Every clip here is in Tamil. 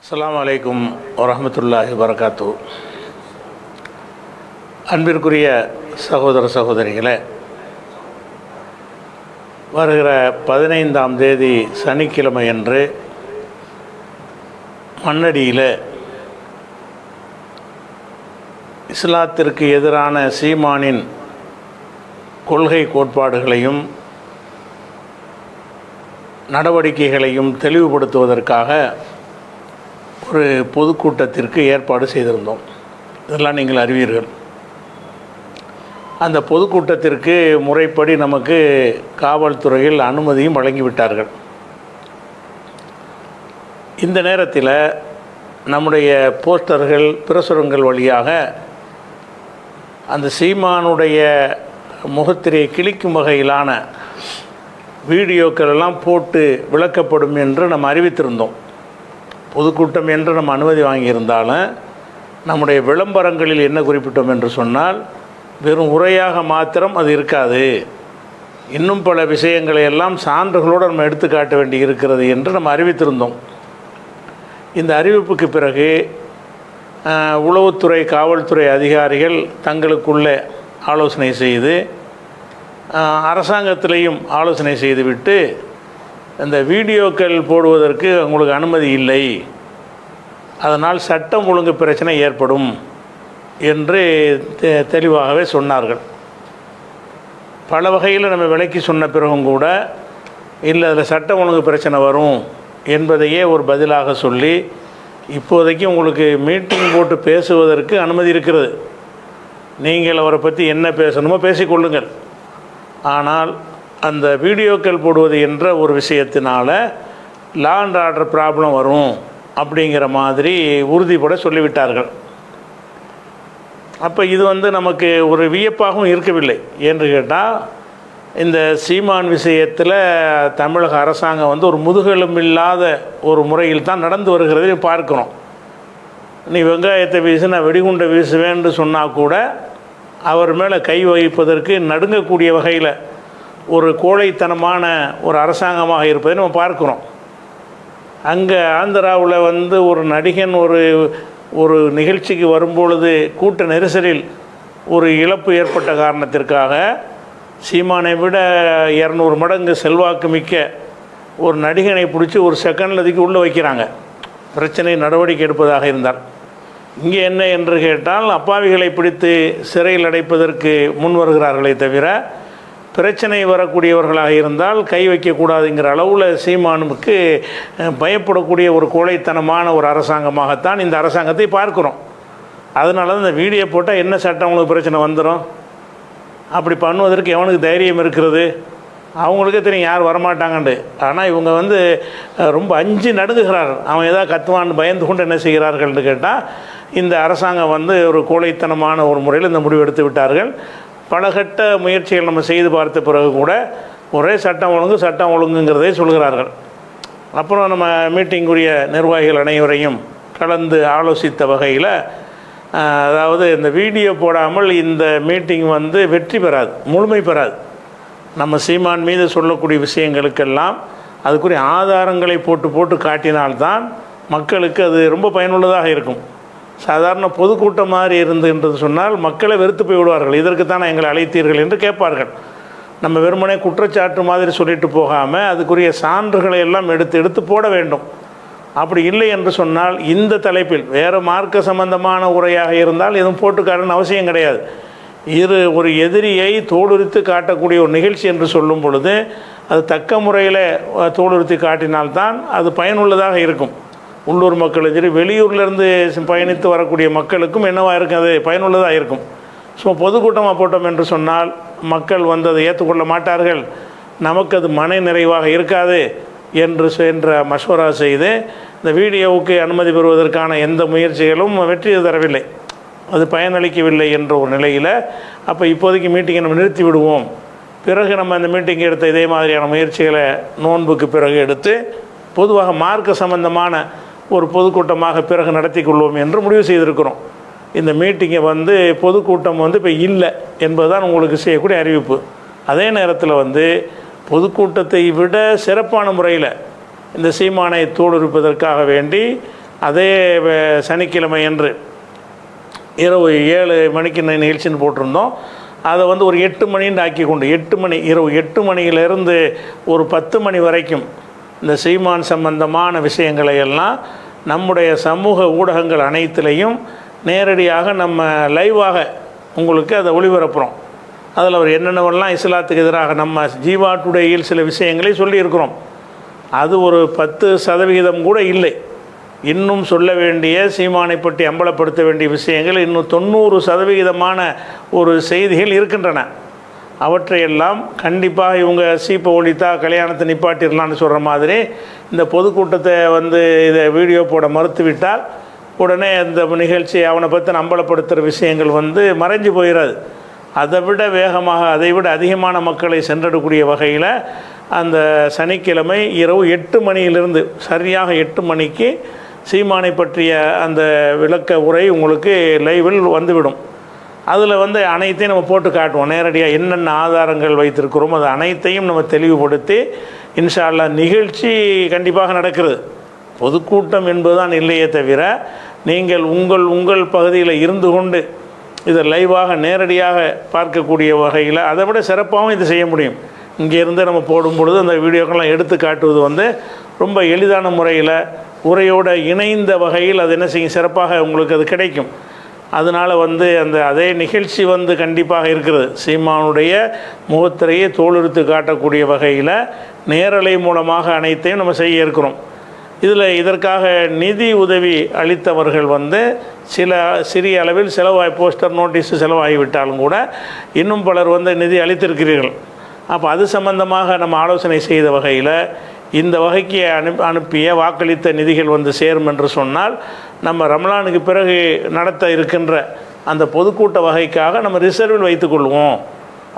அஸ்ஸலாமு அலைக்கும் வரஹ்மத்துல்லாஹி வபரகாத்து. அன்பிற்குரிய சகோதர சகோதரிகளே, வருகிற 15ஆம் தேதி சனிக்கிழமை அன்று மண்ணடியில் இஸ்லாத்திற்கு எதிரான சீமானின் கொள்கை கோட்பாடுகளையும் நடவடிக்கைகளையும் தெளிவுபடுத்துவதற்காக ஒரு பொதுக்கூட்டத்திற்கு ஏற்பாடு செய்திருந்தோம். இதெல்லாம் நீங்கள் அறிவீர்கள். அந்த பொதுக்கூட்டத்திற்கு முறைப்படி நமக்கு காவல்துறையில் அனுமதியும் வழங்கிவிட்டார்கள். இந்த நேரத்தில் நம்முடைய போஸ்டர்கள் பிரசுரங்கள் வழியாக அந்த சீமானுடைய முகத்திரையை கிழிக்கும் வகையிலான வீடியோக்கள் எல்லாம் போட்டு விளக்கப்படும் என்று நம்ம அறிவித்திருந்தோம். பொதுக்கூட்டம் என்று நம்ம அனுமதி வாங்கியிருந்தாலும் நம்முடைய விளம்பரங்களில் என்ன குறிப்பிட்டோம் என்று சொன்னால், வெறும் உரையாக மாத்திரம் அது இருக்காது, இன்னும் பல விஷயங்களை எல்லாம் சான்றுகளோடு நம்ம எடுத்து காட்ட வேண்டி இருக்கிறது என்று நம்ம அறிவித்திருந்தோம். இந்த அறிவிப்புக்கு பிறகு உளவுத்துறை காவல்துறை அதிகாரிகள் தங்களுக்குள்ளே ஆலோசனை செய்து அரசாங்கத்திலையும் ஆலோசனை செய்துவிட்டு, இந்த வீடியோக்கள் போடுவதற்கு உங்களுக்கு அனுமதி இல்லை, அதனால் சட்டம் ஒழுங்கு பிரச்சனை ஏற்படும் என்று தெளிவாகவே சொன்னார்கள். பல வகையில் நம்ம விளக்கி சொன்ன பிறகும் கூட இல்லை, அதில் சட்டம் ஒழுங்கு பிரச்சனை வரும் என்பதையே ஒரு பதிலாக சொல்லி, இப்போதைக்கு உங்களுக்கு மீட்டிங் போட்டு பேசுவதற்கு அனுமதி இருக்கிறது, நீங்கள் அவரை பற்றி என்ன பேசணுமோ பேசிக்கொள்ளுங்கள், ஆனால் அந்த வீடியோக்கள் போடுவது என்ற ஒரு விஷயத்தினால லா அண்ட் ஆர்டர் ப்ராப்ளம் வரும் அப்படிங்கிற மாதிரி உறுதிப்பட சொல்லிவிட்டார்கள். அப்போ இது நமக்கு ஒரு வியப்பாகவும் இருக்கவில்லை. என்று கேட்டால், இந்த சீமான் விஷயத்தில் தமிழக அரசாங்கம் ஒரு முதுகெலும்பில்லாத ஒரு முறையில் தான் நடந்து வருகிறதை பார்க்குறோம். நீ வெங்காயத்தை வீசு, நான் வெடிகுண்டை வீசுவேன்னு சொன்னால் கூட அவர் மேலே கை வைப்பதற்கு நடுங்கக்கூடிய வகையில் ஒரு கோழைத்தனமான ஒரு அரசாங்கமாக இருப்பதை நம்ம பார்க்குறோம். அங்கே ஆந்திராவில் ஒரு நடிகன் ஒரு நிகழ்ச்சிக்கு வரும்பொழுது கூட்ட நெரிசலில் ஒரு இழப்பு ஏற்பட்ட காரணத்திற்காக சீமானை விட 200 மடங்கு செல்வாக்கு மிக்க ஒரு நடிகனை பிடிச்சி ஒரு செகண்டில் அதுக்கு உள்ளே வைக்கிறாங்க, பிரச்சனை நடவடிக்கை எடுப்பதாக இருந்தால். இங்கே என்ன என்று கேட்டால், அப்பாவிகளை பிடித்து சிறையில் அடைப்பதற்கு முன் வருகிறார்களே தவிர, பிரச்சனை வரக்கூடியவர்களாக இருந்தால் கை வைக்கக்கூடாதுங்கிற அளவில் சீமானுக்கு பயப்படக்கூடிய ஒரு கோழைத்தனமான ஒரு அரசாங்கமாகத்தான் இந்த அரசாங்கத்தை பார்க்குறோம். அதனால தான் இந்த வீடியோ போட்டால் என்ன சட்டம் உங்களுக்கு பிரச்சனை வந்துடும், அப்படி பண்ணுவதற்கு எவனுக்கு தைரியம் இருக்கிறது? அவங்களுக்கே தெரியும் யார் வரமாட்டாங்கண்டு. ஆனால் இவங்க ரொம்ப அஞ்சு நடுங்குகிறார்கள். அவன் ஏதாவது கத்துவான்னு பயந்து கொண்டு என்ன செய்கிறார்கள்னு கேட்டால், இந்த அரசாங்கம் ஒரு கோழைத்தனமான ஒரு முறையில் இந்த முடிவு எடுத்து விட்டார்கள். பல கட்ட முயற்சிகள் நம்ம செய்து பார்த்த பிறகு கூட ஒரே சட்டம் ஒழுங்குங்கிறதை சொல்கிறார்கள். அப்புறம் நம்ம மீட்டிங்குரிய நிர்வாகிகள் அனைவரையும் கலந்து ஆலோசித்த வகையில், அதாவது இந்த வீடியோ போடாமல் இந்த மீட்டிங் வெற்றி பெறாது, முழுமை பெறாது. நம்ம சீமான் மீது சொல்லக்கூடிய விஷயங்களுக்கெல்லாம் அதுக்குரிய ஆதாரங்களை போட்டு காட்டினால்தான் மக்களுக்கு அது ரொம்ப பயனுள்ளதாக இருக்கும். சாதாரண பொதுக்கூட்டம் மாதிரி என்று சொன்னால் மக்களை வெறுத்து போய் விடுவார்கள். இதற்கு தானே எங்களை அழைத்தீர்கள் என்று கேட்பார்கள். நம்ம வெறுமனே குற்றச்சாட்டு மாதிரி சொல்லிட்டு போகாமல் அதுக்குரிய சான்றுகளை எல்லாம் எடுத்து போட வேண்டும். அப்படி இல்லை என்று சொன்னால், இந்த தலைப்பில் வேறு மார்க்க சம்பந்தமான உரையாக இருந்தால் எதுவும் போட்டுக்காரன்னு அவசியம் கிடையாது. ஒரு எதிரியை தோலுரித்து காட்டக்கூடிய ஒரு நிகழ்ச்சி என்று சொல்லும் பொழுது அது தக்க முறையில் தோலுரித்து காட்டினால்தான் அது பயனுள்ளதாக இருக்கும். உள்ளூர் மக்களும் சரி, வெளியூர்லேருந்து பயணித்து வரக்கூடிய மக்களுக்கும் என்னவாக இருக்கும், அது பயனுள்ளதாக இருக்கும். ஸோ பொதுக்கூட்டமாக போட்டோம் என்று சொன்னால் மக்கள் அதை ஏற்றுக்கொள்ள மாட்டார்கள், நமக்கு அது மன நிறைவாக இருக்காது என்ற மசோரா செய்து இந்த வீடியோவுக்கு அனுமதி பெறுவதற்கான எந்த முயற்சிகளும் வெற்றி தரவில்லை, அது பயனளிக்கவில்லை என்ற ஒரு நிலையில், அப்போ இப்போதைக்கு மீட்டிங்கை நம்ம நிறுத்தி விடுவோம், பிறகு நம்ம இந்த மீட்டிங் எடுத்த இதே மாதிரியான முயற்சிகளை நோன்புக்கு பிறகு எடுத்து பொதுவாக மார்க்க சம்பந்தமான ஒரு பொதுக்கூட்டமாக பிறகு நடத்தி கொள்வோம் என்று முடிவு செய்திருக்கிறோம். இந்த மீட்டிங்கை பொதுக்கூட்டம் இப்போ இல்லை என்பதுதான் உங்களுக்கு செய்யக்கூடிய அறிவிப்பு. அதே நேரத்தில் பொதுக்கூட்டத்தை விட சிறப்பான முறையில் இந்த சீமானை தோலுரிப்பதற்காக வேண்டி அதே சனிக்கிழமை என்று இரவு 7 மணிக்கு நிகழ்ச்சின்னு போட்டிருந்தோம். அதை வந்து ஒரு 8 மணின்னு ஆக்கி கொண்டு 8 மணி இரவு 8 மணியிலிருந்து ஒரு 10 மணி வரைக்கும் இந்த சீமான் சம்பந்தமான விஷயங்களை எல்லாம் நம்முடைய சமூக ஊடகங்கள் அனைத்திலையும் நேரடியாக நம்ம லைவாக உங்களுக்கு அதை ஒளிபரப்புகிறோம். அதில் அவர் என்னென்னவெல்லாம் இஸ்லாத்துக்கு எதிராக நம்ம ஜீவா டுடேயில் சில விஷயங்களை சொல்லியிருக்கிறோம். அது ஒரு 10% கூட இல்லை. இன்னும் சொல்ல வேண்டிய சீமானை பற்றி அம்பலப்படுத்த வேண்டிய விஷயங்கள் இன்னும் 90% ஒரு செய்திகள் இருக்கின்றன. அவற்றையெல்லாம் கண்டிப்பாக இவங்க சீப்பை ஒழித்தா கல்யாணத்தை நிப்பாட்டிடலான்னு சொல்கிற மாதிரி இந்த பொதுக்கூட்டத்தை வந்து இதை வீடியோ போட மறுத்துவிட்டால் உடனே அந்த நிகழ்ச்சி அவனை பற்றி அம்பலப்படுத்துகிற விஷயங்கள் வந்து மறைஞ்சு போயிடாது. அதை விட வேகமாக அதை விட அதிகமான மக்களை சென்றடக்கூடிய வகையில் அந்த சனிக்கிழமை இரவு 8 மணியிலிருந்து சரியாக 8 மணிக்கு சீமானை பற்றிய அந்த விளக்க உரை உங்களுக்கு லைவில் வந்துவிடும். அதில் வந்து அனைத்தையும் நம்ம போட்டு காட்டுவோம். நேரடியாக என்னென்ன ஆதாரங்கள் வைத்திருக்கிறோமோ அது அனைத்தையும் நம்ம தெளிவுபடுத்தி இன்ஷா அல்லாஹ் நிகழ்ச்சி கண்டிப்பாக நடக்கிறது. பொதுக்கூட்டம் என்பதுதான் இல்லையே தவிர நீங்கள் உங்கள் பகுதியில் இருந்து கொண்டு இதை லைவாக நேரடியாக பார்க்கக்கூடிய வகையில் அதை விட சிறப்பாகவும் இது செய்ய முடியும். இங்கேருந்து நம்ம போடும் பொழுது அந்த வீடியோக்கெல்லாம் எடுத்து காட்டுவது வந்து ரொம்ப எளிதான முறையில் உரையோடு இணைந்த வகையில் அது என்ன செய்யும், சிறப்பாக உங்களுக்கு அது கிடைக்கும். அதனால் வந்து அதே நிகழ்ச்சி வந்து கண்டிப்பாக இருக்கிறது. சீமானுடைய முகத்திரையை தோலுரித்து காட்டக்கூடிய வகையில் நேரலை மூலமாக அனைத்தையும் நம்ம செய்ய இருக்கிறோம். இதில் இதற்காக நிதி உதவி அளித்தவர்கள் வந்து சிறிய அளவில் போஸ்டர் நோட்டீஸ் செலவாகிவிட்டாலும் கூட இன்னும் பலர் வந்து நிதி அளித்திருக்கிறீர்கள். அப்போ அது சம்பந்தமாக நம்ம ஆலோசனை செய்த வகையில் இந்த வகைக்கு அனுப்பிய வாக்களித்த நிதிகள் வந்து சேரும் என்று சொன்னால் நம்ம ரமலானுக்கு பிறகு நடத்த இருக்கின்ற அந்த பொதுக்கூட்ட வகைக்காக நம்ம ரிசர்வில் வைத்துக்கொள்வோம்,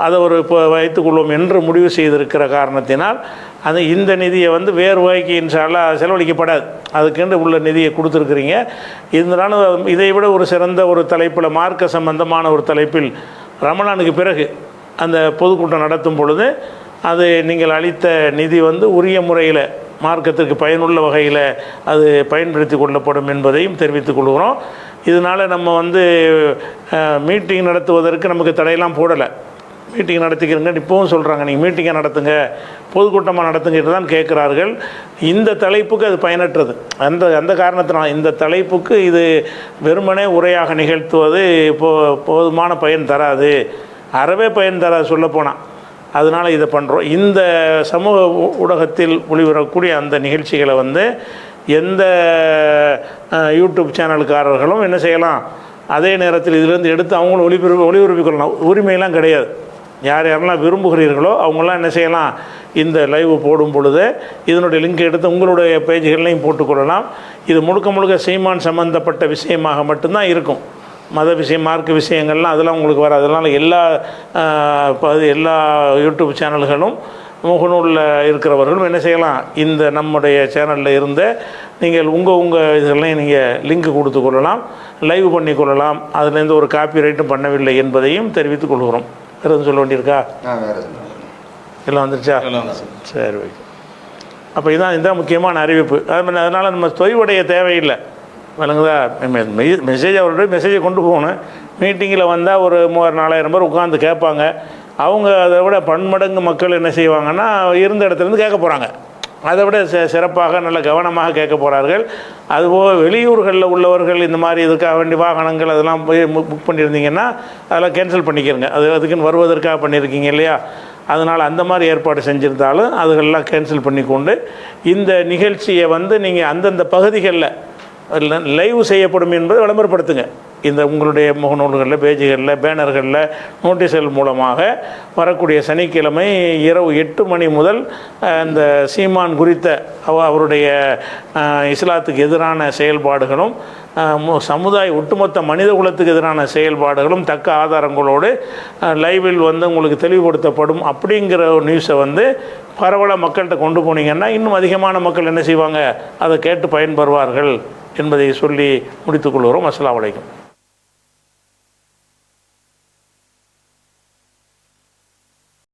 அதை வைத்துக்கொள்வோம் என்று முடிவு செய்திருக்கிற காரணத்தினால் அது இந்த நிதியை வந்து வேறு வகைக்கு இன்ஷா அல்லாஹ் செலவழிக்கப்படாது. அதுக்கென்று உள்ள நிதியை கொடுத்துருக்குறீங்க. இதனால் இதை விட ஒரு சிறந்த ஒரு தலைப்பில் மார்க்க சம்பந்தமான ஒரு தலைப்பில் ரமலானுக்கு பிறகு அந்த பொதுக்கூட்டம் நடத்தும் பொழுது அது நீங்கள் அளித்த நிதி வந்து உரிய முறையில் மார்க்கத்திற்கு பயனுள்ள வகையில் அது பயன்படுத்தி கொள்ளப்படும் என்பதையும் தெரிவித்துக் கொள்கிறோம். இதனால் நம்ம வந்து மீட்டிங் நடத்துவதற்கு நமக்கு தடையெல்லாம் போடலை. மீட்டிங் நடத்திக்கிறங்க இப்போவும் சொல்கிறாங்க, நீங்கள் மீட்டிங்கை நடத்துங்க, பொதுக்கூட்டமாக நடத்துங்கிட்டு தான் கேட்குறார்கள். இந்த தலைப்புக்கு அது பயனற்றது. அந்த காரணத்தினால் இந்த தலைப்புக்கு இது வெறுமனே உரையாக நிகழ்த்துவது போதுமான பயன் தராது, அறவே பயன் தராது சொல்லப்போனால். அதனால் இதை பண்ணுறோம். இந்த சமூக ஊடகத்தில் ஒளிபரக்கூடிய அந்த நிகழ்ச்சிகளை வந்து எந்த யூடியூப் சேனலுக்காரர்களும் என்ன செய்யலாம், அதே நேரத்தில் இதிலேருந்து எடுத்து அவங்களும் ஒளிபரப்பிக் கொள்ளலாம். உரிமையெல்லாம் கிடையாது. யாரெல்லாம் விரும்புகிறீர்களோ அவங்களாம் என்ன செய்யலாம், இந்த லைவ் போடும் பொழுது இதனுடைய லிங்க் எடுத்து உங்களுடைய பேஜுகள்லையும் போட்டுக்கொள்ளலாம். இது முழுக்க சீமான் சம்பந்தப்பட்ட விஷயமாக மட்டும்தான் இருக்கும். மத விஷயம் மார்க்க விஷயங்கள்லாம் அதெல்லாம் உங்களுக்கு வராது. அதனால் எல்லா யூடியூப் சேனல்களும் முகநூலில் இருக்கிறவர்களும் என்ன செய்யலாம், இந்த நம்முடைய சேனலில் இருந்த நீங்கள் உங்கள் இதெல்லாம் நீங்கள் லிங்க் கொடுத்து கொள்ளலாம், லைவ் பண்ணி கொள்ளலாம். அதுலேருந்து ஒரு காப்பி ரைட்டும் பண்ணவில்லை என்பதையும் தெரிவித்துக் கொள்கிறோம். வேறு எதுவும் சொல்ல வேண்டியிருக்கா? எல்லாம் வந்துருச்சா? சரி, ஓகே. அப்போ இதுதான் முக்கியமான அறிவிப்பு. அதனால் நம்ம தொய்வடைய தேவையில்லை, விளங்குதா? அவருடைய மெசேஜை கொண்டு போகணும். மீட்டிங்கில் வந்தால் ஒரு 3000-4000 பேர் உட்காந்து கேட்பாங்க. அவங்க அதை விட பன்மடங்கு மக்கள் என்ன செய்வாங்கன்னா இருந்த இடத்துலேருந்து கேட்க போகிறாங்க. அதை விட சிறப்பாக நல்ல கவனமாக கேட்க போகிறார்கள். அதுபோக வெளியூர்களில் உள்ளவர்கள் இந்த மாதிரி இதுக்காக வேண்டிய வாகனங்கள் அதெல்லாம் போய் புக் பண்ணியிருந்தீங்கன்னா அதெல்லாம் கேன்சல் பண்ணிக்கிறங்க. அதுக்குன்னு வருவதற்காக பண்ணியிருக்கீங்க இல்லையா? அதனால் அந்த மாதிரி ஏற்பாடு செஞ்சுருந்தாலும் அதுகளெல்லாம் கேன்சல் பண்ணிக்கொண்டு இந்த நிகழ்ச்சியை வந்து நீங்கள் அந்தந்த பகுதிகளில் லைவ் செய்யப்படும் என்பதை விளம்பரப்படுத்துங்க. இந்த உங்களுடைய முகநூல்களில், பேஜுகளில், பேனர்களில், நோட்டீஸ்கள் மூலமாக வரக்கூடிய சனிக்கிழமை இரவு 8 மணி முதல் இந்த சீமான் குறித்த அவருடைய இஸ்லாத்துக்கு எதிரான செயல்பாடுகளும் ஒட்டுமொத்த மனித குலத்துக்கு எதிரான செயல்பாடுகளும் தக்க ஆதாரங்களோடு லைவில் வந்து உங்களுக்கு தெளிவுபடுத்தப்படும். அப்படிங்கிற ஒரு நியூஸை வந்து பரவலாக மக்கள்கிட்ட கொண்டு போனீங்கன்னா இன்னும் அதிகமான மக்கள் என்ன செய்வாங்க, அதை கேட்டு பயன்பெறுவார்கள் என்பதை சொல்லி முடித்துக்கொள்கிறோம். அஸ்ஸலாமு அலைக்கும்.